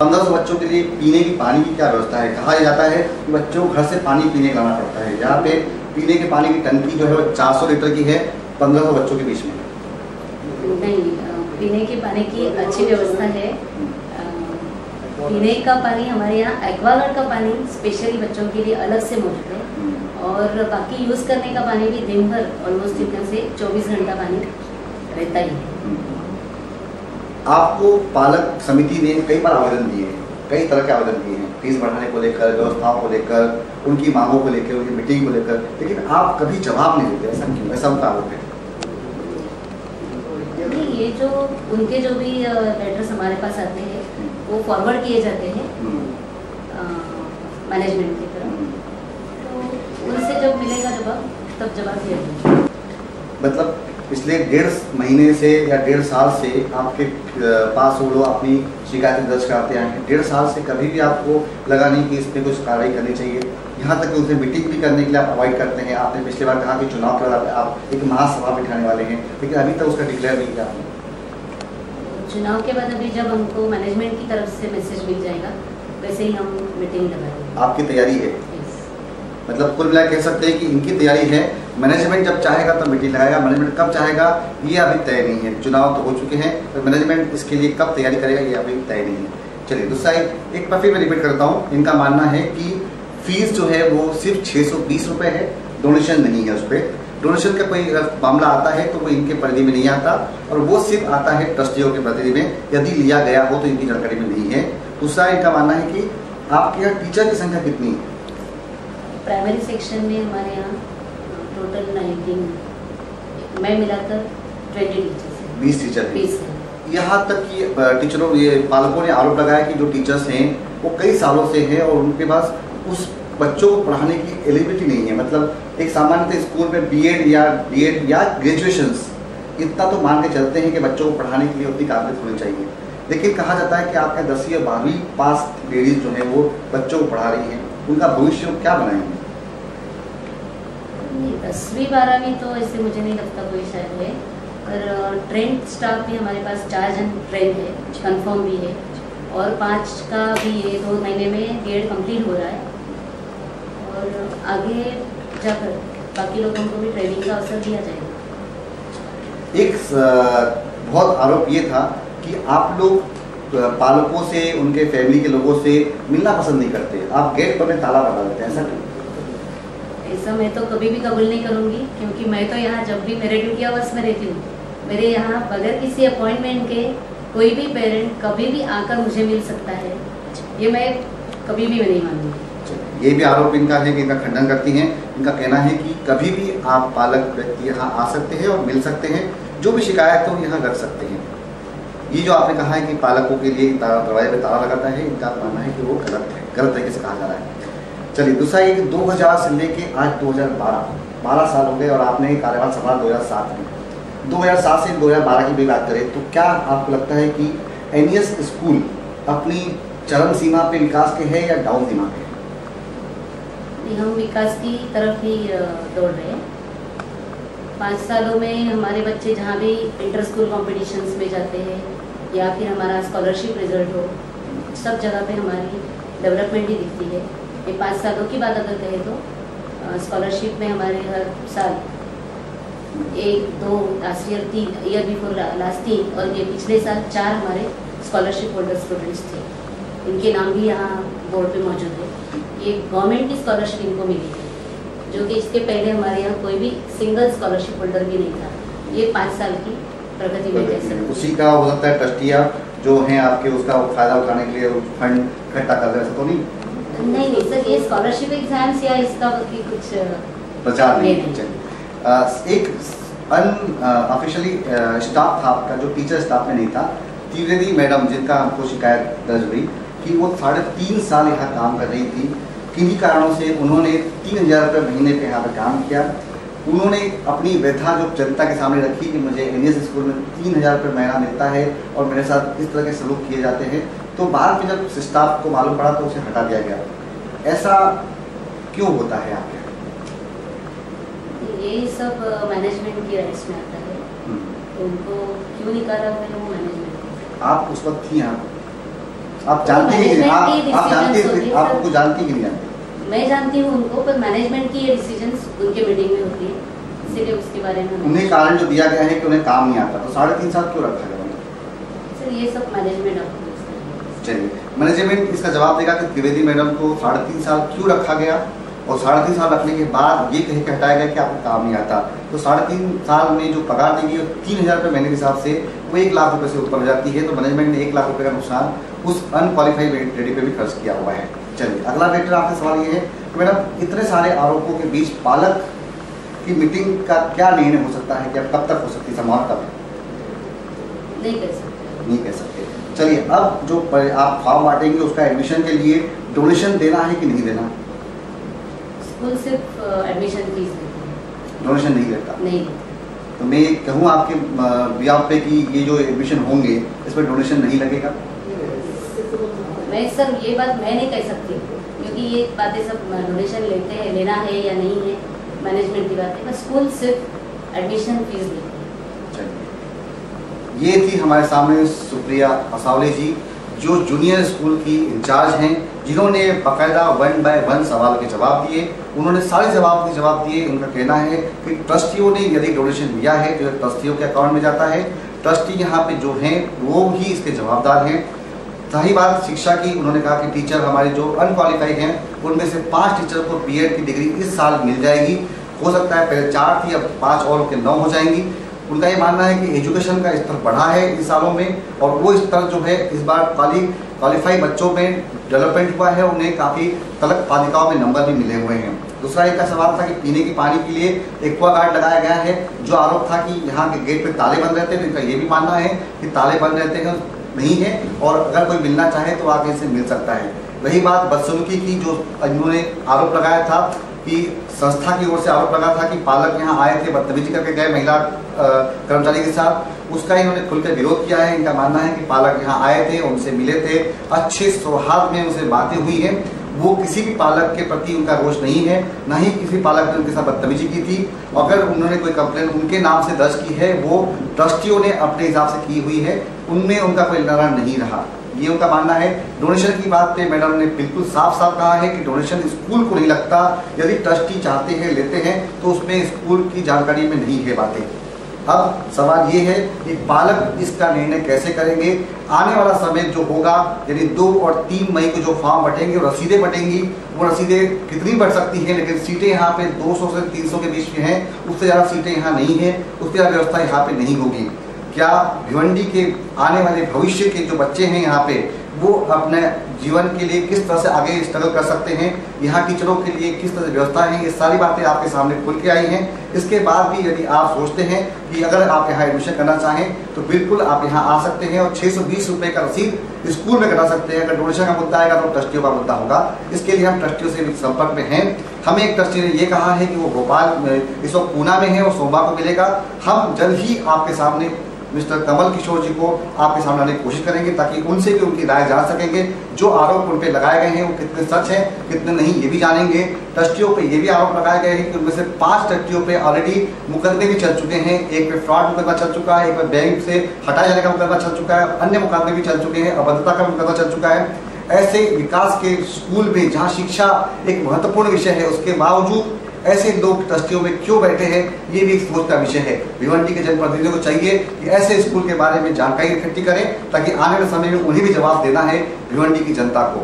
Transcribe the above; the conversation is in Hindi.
1500 बच्चों के लिए पीने की पानी की क्या व्यवस्था है? कहा जाता है कि बच्चों को घर से पानी पीने लाना पड़ता है। यहाँ पे पीने के पानी की टंकी जो है वो 400 लीटर की है 1500 बच्चों के बीच में। नहीं, पीने के पानी की अच्छी व्यवस्था है। पीने का पानी हमारे यहाँ एक्वागार्ड का पानी स्पेशली बच्चों के लिए अलग से मौजूद है और बाकी यूज़ करने का पानी भी दिन भर ऑलमोस्ट इतना से 24 घंटा पानी रहता ही है। आपको पालक समिति ने कई बार आवेदन दिए हैं, कई तरह के आवेदन दिए हैं, फीस बढ़ाने को लेकर, व्यवस्थाओं को लेकर, उनकी मांगों को लेकर, उनकी मीटिंग को लेकर, लेकिन आप कभी जवाब नहीं देते। ऐसा क्यों? ऐसा उनका आरोप है। ये जो उनके जो भी लेटर्स हमारे पास आते हैं वो फॉरवर्ड किए जाते हैं मैनेजमेंट की तरफ, तो उनसे जब मिलेगा जवाब तब जवाब दिया जाएगा। मतलब पिछले 1.5 महीने से या 1.5 साल से आपके पास वो लोग अपनी शिकायतें दर्ज कराते आए हैं। 1.5 साल से कभी भी आपको लगा नहीं कि इस पर कुछ कार्रवाई करनी चाहिए? यहाँ तक कि उनसे मीटिंग भी करने के लिए आप अवॉइड करते हैं। आपने पिछली बार कहा कि चुनाव के बाद आप एक महासभा बिठाने वाले हैं, लेकिन अभी तक उसका डिक्लेयर नहीं किया आपने। चुनाव के बाद अभी जब हमको मैनेजमेंट की तरफ से मैसेज मिल जाएगा वैसे ही हम मीटिंग लगाएंगे। आपकी तैयारी है? मतलब कुल मिला कह सकते हैं कि इनकी तैयारी है। मैनेजमेंट जब चाहेगा तब मीटिंग लगाएगा, मैनेजमेंट कब चाहेगा ये अभी तय नहीं है। चुनाव तो हो चुके हैं, तो मैनेजमेंट इसके लिए कब तैयारी करेगा ये अभी तय नहीं है। चलिए दूसरा एक बार फिर मैं रिपीट करता हूँ। इनका मानना है कि फीस जो है वो सिर्फ 620 रुपये है, डोनेशन नहीं है। उस पर डोनेशन का कोई अगर मामला आता है तो वो इनके परिधि में नहीं आता, और वो सिर्फ आता है ट्रस्टियों के परिधि में, यदि लिया गया हो तो इनकी जानकारी में नहीं है। दूसरा इनका मानना है कि आपके यहाँ टीचर की संख्या कितनी है? प्राइमरी सेक्शन में हमारे यहाँ टोटल 19, मैं मिलाकर 20 टीचर हैं। 20 है। यहाँ तक कि टीचरों ये पालकों ने आरोप लगाया कि जो टीचर्स हैं वो कई सालों से हैं और उनके पास उस बच्चों को पढ़ाने की एलिजिबिलिटी नहीं है। मतलब एक सामान्यतः स्कूल में बीएड या डीएड या ग्रेजुएशंस इतना तो मान के चलते हैं कि बच्चों को पढ़ाने के लिए उतनी काबिलियत होनी चाहिए, लेकिन कहा जाता है कि आपके 10वीं और 12वीं पास लेडीज जो है वो बच्चों को पढ़ा रही हैं। उनका भविष्य क्या बनाएंगे? 10वीं 12वीं तो ऐसे मुझे नहीं लगता कोई शायद है, पर ट्रेन स्टाफ भी हमारे पास 4 जन ट्रेन है, कंफर्म भी है, और 5 का भी ये 2 महीने में बीएड कंप्लीट हो रहा है, और आगे जाकर बाकी लोगों को भी ट्रेनिंग का अवसर दिया जाएगा। एक बहुत आरोप ये था कि आप लोग पालकों से, उनके फैमिली के लोगों से मिलना पसंद नहीं करते, आप गेट पर में ताला लगा देते हैं। ऐसा क्यों? ऐसा मैं तो कभी भी कबूल नहीं करूंगी, क्योंकि मैं तो यहाँ जब भी मेरे ड्यूटी आवर्स में रहती हूँ, मेरे यहाँ बगैर किसी अपॉइंटमेंट के कोई भी पेरेंट कभी भी आकर मुझे मिल सकता है। ये मैं कभी भी नहीं मानूंगी। ये भी आरोप इनका है कि इनका खंडन करती हैं। इनका कहना है कि कभी भी आप पालक व्यक्ति यहाँ आ सकते हैं और मिल सकते हैं, जो भी शिकायत हो यहाँ रख सकते हैं। ये जो आपने कहा है कि पालकों के लिए दरवाजे पर ताला लगाता है, इनका मानना है कि वो गलत है, गलत तरीके से कहा जा रहा है। चलिए दूसरा ये कि 2000 से लेके आज 2012 साल हो गए और आपने कार्यभार संभाला 2007 में। 2007 से 2012 की भी बात करें तो क्या आपको लगता है कि एनईएस स्कूल अपनी चरम सीमा पे विकास के है या डाउन सीमा पे है? हम विकास की तरफ ही दौड़ रहे हैं। 5 सालों में हमारे बच्चे जहाँ भी इंटर स्कूल कॉम्पिटिशन्स में जाते हैं या फिर हमारा स्कॉलरशिप रिजल्ट हो, सब जगह पे हमारी डेवलपमेंट ही दिखती है। ये 5 सालों की बात अगर कहें तो स्कॉलरशिप में हमारे हर साल 1, 2, last year 3, year before last 3 और ये पिछले साल 4 हमारे स्कॉलरशिप होल्डर स्टूडेंट्स थे। इनके नाम भी यहाँ बोर्ड पे मौजूद है। ये गवर्नमेंट की स्कॉलरशिप इनको मिली है, जो कि इसके पहले हमारे यहाँ कोई भी सिंगल स्कॉलरशिप होल्डर भी नहीं था। ये 5 साल की प्रगति में कैसे उसी का हो सकता है ट्रस्टियाँ जो हैं आपके उसका फायदा उठाने के लिए फंड इकट्ठा कर रहे हैं, ऐसा तो नहीं? नहीं सर, ये स्कॉलरशिप एग्जाम्स या इसका कुछ प्रचार नहीं है। एक अनऑफिशियली स्टाफ था आपका जो टीचर स्टाफ में नहीं था, त्रिवेदी मैडम, जिनका हमको शिकायत दर्ज हुई कि वो 3.5 साल यहाँ काम कर रही थी। किन्हीं कारणों से उन्होंने 3000 रुपये महीने पे यहाँ पर काम किया। उन्होंने अपनी व्यथा जो जनता के सामने रखी कि मुझे एनईएस स्कूल में 3000 रुपये महीना मिलता है और मेरे साथ इस तरह के सलूक किए जाते हैं, तो बाद में जब स्टाफ को मालूम पड़ा तो उसे हटा दिया गया। ऐसा क्यों होता है आपके? ये सब मैनेजमेंट की राइट्स में आता है, तो उनको क्यों निकाला हुआ है वो मैनेजमेंट। आप उस वक्त थी यहाँ आप जानती ही नहीं, आप जानती होती है, आपको जानती ही नहीं जानती। मैं जानती हूँ उनको, पर मैनेजमेंट की ये डिसीजंस उनके मीटिंग में होती है, इसीलिए उसके बारे में उन्हें कारण जो दिया गया है कि उन्हें काम नहीं आता, तो 3.5 साल क्यों रखा गया? सर ये सब मैनेजमेंट आपको चलिए, मैनेजमेंट इसका जवाब देगा कि त्रिवेदी मैडम को 3.5 साल क्यों रखा गया, और 3.5 साल रखने के बाद ये कहीं के हटाया गया कि आपको काम नहीं आता। तो 3.5 साल में जो पगार देगी 3,000 रुपये महीने के हिसाब से वो 1 लाख रुपये से ऊपर हो जाती है। तो मैनेजमेंट ने 1 लाख रुपये का नुकसान उस अनक्वालिफाइड लेडी पे भी खर्च किया हुआ है। चलिए, अगला बेटर आपसे सवाल ये है कि मैडम इतने सारे आरोपों के बीच पालक की मीटिंग का क्या निर्णय हो सकता है कि अब कब तक हो सकती है, समाप्त कब? नहीं कह सकते। नहीं कह सकते। चलिए, अब जो आप फॉर्म बांटेंगे उसका एडमिशन के लिए डोनेशन देना है कि नहीं देना? स्कूल सिर्फ एडमिशन फीस देती है, डोनेशन नहीं देता। नहीं। तो मैं कहूँ आपके बिहाफ पे कि ये जो एडमिशन होंगे इसमें डोनेशन नहीं लगेगा? मैं सर ये बात मैं नहीं कह सकती, क्योंकि ये बातें सब डोनेशन लेते हैं, लेना है या नहीं है मैनेजमेंट की बात है, बस स्कूल सिर्फ एडमिशन फीस देती है। ये थी हमारे सामने सुप्रिया असावले जी, जो जूनियर स्कूल की इंचार्ज हैं, जिन्होंने बाकायदा 1 बाय 1 सवाल के जवाब दिए। उन्होंने सारे जवाब दिए। उनका कहना है कि ट्रस्टियों ने यदि डोनेशन दिया है तो ट्रस्टियों के अकाउंट में जाता है, ट्रस्टी यहाँ पे जो हैं वो ही इसके जवाबदार हैं। सही बात शिक्षा की, उन्होंने कहा कि टीचर हमारे जो अनक्वालिफाइड हैं उनमें से 5 टीचर को बीएड की डिग्री इस साल मिल जाएगी। हो सकता है पहले 4 थी, अब 5 और के 9 हो जाएंगी। उनका ये मानना है कि एजुकेशन का स्तर बढ़ा है इन सालों में, और वो स्तर जो है इस बार क्वालिफाइड बच्चों में डेवलपमेंट हुआ है, उन्हें काफ़ी तलक पालिकाओं में नंबर भी मिले हुए हैं। दूसरा एक का सवाल था कि पीने के पानी के लिए एक्वागार्ड लगाया गया है। जो आरोप था कि यहाँ के गेट पे ताले बंद रहते हैं, इनका ये भी मानना है कि ताले बंद रहते हैं नहीं है, और अगर कोई मिलना चाहे तो आगे से मिल सकता है। रही बात बदसलूकी की, जो इन्होंने आरोप लगाया था कि संस्था की ओर से आरोप लगा था कि पालक यहाँ आए थे, बदतमीजी करके गए महिला कर्मचारी के साथ, उसका इन्होंने खुलकर विरोध किया है। इनका मानना है कि पालक यहाँ आए थे, उनसे मिले थे, अच्छे सौहार्द में उनसे बातें हुई हैं, वो किसी भी पालक के प्रति उनका रोष नहीं है, ना ही किसी पालक ने उनके साथ बदतमीजी की थी। अगर उन्होंने कोई कंप्लेन उनके नाम से दर्ज की है वो ट्रस्टियों ने अपने हिसाब से की हुई है, उनमें उनका कोई लड़ाई नहीं रहा, ये उनका मानना है। डोनेशन की बात पे मैडम ने बिल्कुल साफ साफ कहा है कि डोनेशन स्कूल को नहीं लगता, यदि ट्रस्टी चाहते हैं लेते हैं तो उसमें स्कूल की जानकारी में नहीं है बातें। अब सवाल ये है कि पालक इसका निर्णय कैसे करेंगे। आने वाला समय जो होगा, यानी 2 और 3 मई को जो फॉर्म बटेंगे और रसीदें बटेंगी, वो रसीदें कितनी बढ़ सकती हैं, लेकिन सीटें यहाँ पे 200 से 300 के बीच में हैं, उससे ज़्यादा सीटें यहाँ नहीं है, उससे ज़्यादा व्यवस्था यहाँ पे नहीं होगी। क्या भिवंडी के आने वाले भविष्य के जो बच्चे हैं यहाँ पे, वो अपने जीवन के लिए किस तरह से आगे स्ट्रगल कर सकते हैं, यहाँ टीचरों के लिए किस तरह से व्यवस्था है, ये सारी बातें आपके सामने खुल के आई हैं। इसके बाद भी यदि आप सोचते हैं कि अगर आप यहाँ एडमिशन करना चाहें तो बिल्कुल आप यहाँ आ सकते हैं, और 620 रुपये का रसीद स्कूल में कटा सकते हैं। अगर डोनेशन का मुद्दा आएगा तो ट्रस्टियों का मुद्दा होगा, इसके लिए हम ट्रस्टियों से संपर्क में हैं। हमें एक ट्रस्टी ने ये कहा है कि वो भोपाल इस वक्त पूना में है और सोमवार को मिलेगा। हम जल्द ही आपके सामने मिस्टर कमल किशोर जी को आपके सामने आने की कोशिश करेंगे, ताकि उनसे भी उनकी राय जान सकेंगे। जो आरोप उन पर लगाए गए हैं वो कितने सच हैं कितने नहीं, ये भी जानेंगे। ट्रस्टियों पे ये भी आरोप लगाए गए हैं कि उनमें से 5 ट्रस्टियों पे ऑलरेडी मुकदमे भी चल चुके हैं। एक पे फ्रॉड मुकदमा चल चुका है, एक पे बैंक से हटाए जाने का मुकदमा चल चुका है, अन्य मुकदमे भी चल चुके हैं, अभद्रता का मुकदमा चल चुका है। ऐसे विकास के स्कूल में जहाँ शिक्षा एक महत्वपूर्ण विषय है, उसके बावजूद ऐसे लोग ट्रस्टियों में क्यों बैठे हैं, ये भी एक सोच का विषय है। भिवंडी के जनप्रतिनिधियों को चाहिए कि ऐसे स्कूल के बारे में जानकारी इकट्ठी करें, ताकि आने वाले समय में उन्हें भी जवाब देना है भिवंडी की जनता को।